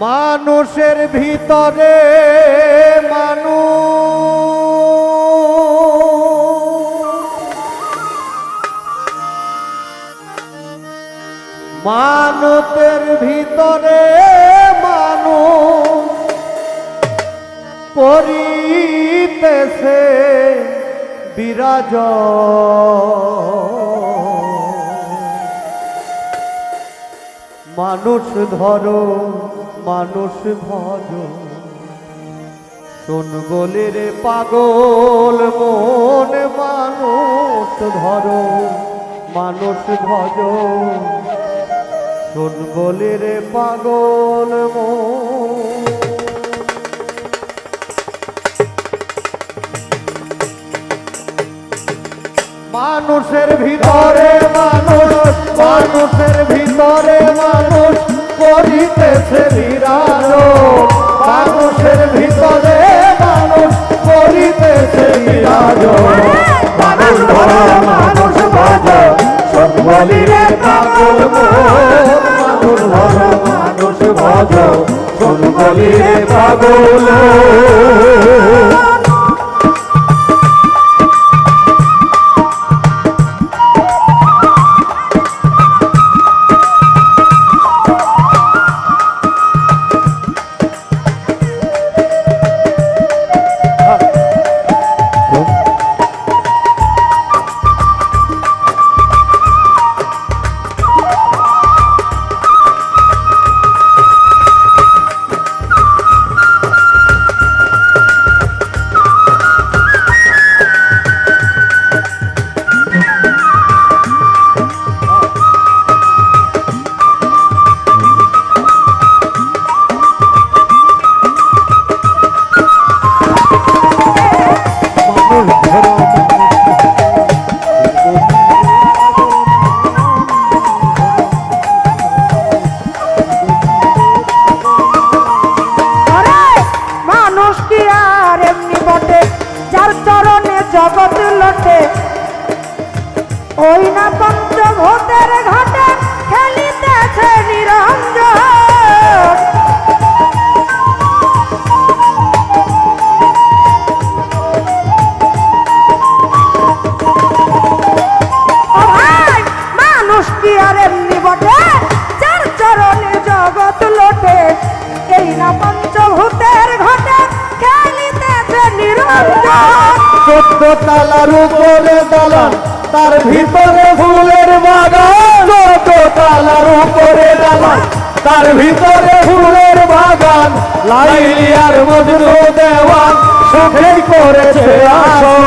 মানুষের ভিতরে মানুষের ভিতরে মানুষ করিতেছে বিরাজ। মানুষ ধরো মানুষ ভজ, শোন বলে রে পাগল মন। মানুষ ধরো মানুষ ভজ, শোন বলে রে পাগল মন। মানুষের ভিতরে মানুষ, মানুষের ভিতরে মানুষ করিতেছে বিরাজ। মানুষের ভিতরে মানুষ করিতেছে বিরাজ। মানুষ ধরো মানুষ ভজ, শোন বলি রে পাগল মন। মানুষ ধরো মানুষ ভজ, শোন বলি রে পাগল। জগৎ লোটে ওই না পঞ্চভূতের ঘাটে খেলিতেছে নিরঞ্জন। মানুষ কি আর এমনি বটে যার চরণে জগৎ লোটে, এই না পঞ্চভূতের ঘাটে খেলিতেছে নিরঞ্জন। 14 তলার উপরে দালান, তার ভিতরে ফুলের বাগান। 14 তলার উপরে দালান, তার ভিতরে ফুলের বাগান। লাইলি আর মজনু দেওয়ান সুখেই করেছে আসন।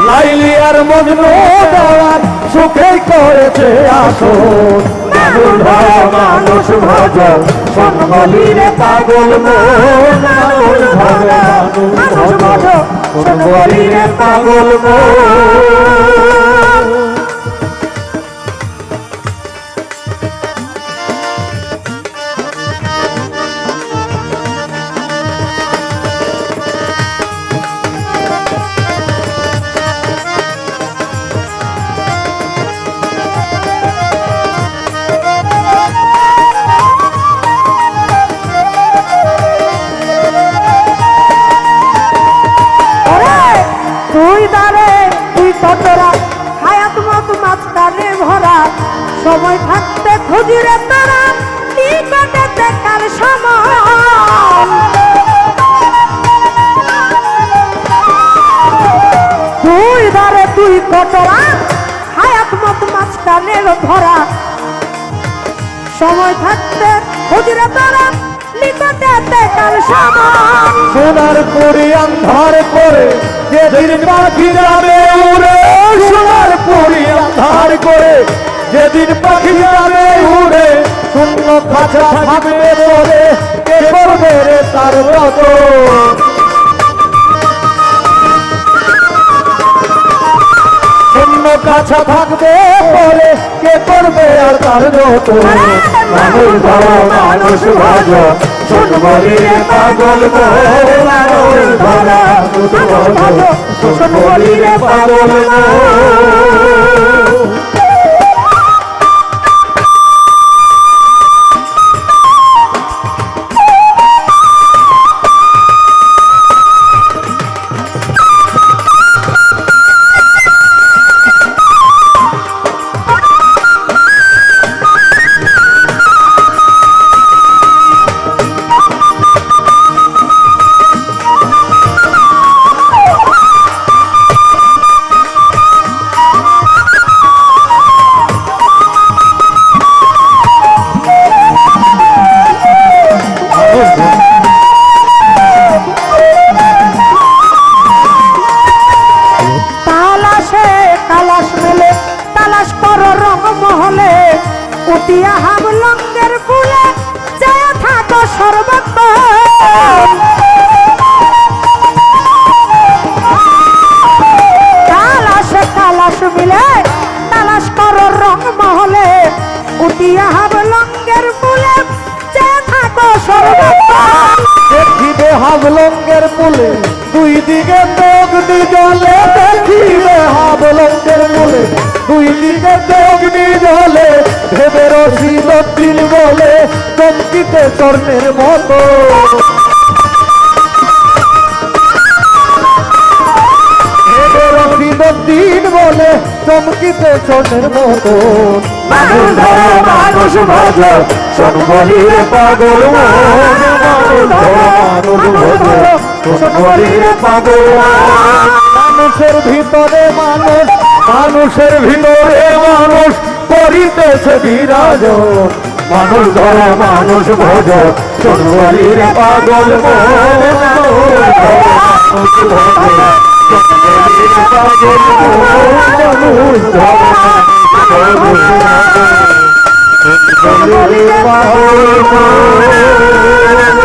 লাইলি আর মজনু দেওয়ান সুখেই করেছে আসন। মানুষ ধরো মানুষ ভজ, শোন বলি রে পাগল মন। মানুষ ধরো মানুষ ভজ, শোন বলি রে পাগল মন। সময় থাকতে খুঁজিরে তারা নিকটে দেখার সময়। তুই ধারে তুই কতরা হায়াত মত মাঝখানে ধরা। সময় থাকতে খুঁজিরে তারা নিকটে দেখার সময়। সোনার পরি আন্ধার করে যেদিন পাখি যাবে উড়ে। সোনার পরি আন্ধার করে যেদিন পাখি যাবে উড়ে। শূন্য খাঁচা থাকবে পরে কে করবে রে তার মত। শূন্য কাছা থাকবে পরে কে করবে আর তার মত। মানুষ ধরো মানুষ ভজ, শোন বলি রে পাগল মন। মানুষ ধরো মানুষ ভজ, শোন বলি রে পাগল মন। উতিয়া হাবলঙ্গের ফুলে যায় থাকো সর্বক্ষণ কালাশ মিলে তালাশ করো রং মহলে উতিয়া হাবলঙ্গের ফুলে যায় থাকো সর্বক্ষণ দেখিবে হাবলঙ্গের মূলে দুই দিকে অগ্নি জলে দেখিবে হাবলঙ্গের মূলে দুই দিকে অগ্নি জলে ভেবে রসি দক্ষিণ বলে চমকিতে চর্ণের মতো ভেবে রসি দক্ষিণ বলে চমকিতে চর্ণের মতো মানুষ ধরো মানুষ ভজ সনবলির পাগল মন মানুষ ধরো মানুষ ভজ সনবলির পাগল মন মানুষের ভিতরে মানুষ মানুষের ভিতরে মানুষ করিতেছে বিরাজন মানুষ ধরো মানুষ ভজ সনবলির পাগল মন মানুষ ধরো মানুষ ভজ সনবলির পাগল মন মানুষ ধরো মানুষ ভজ সনবলির পাগল মন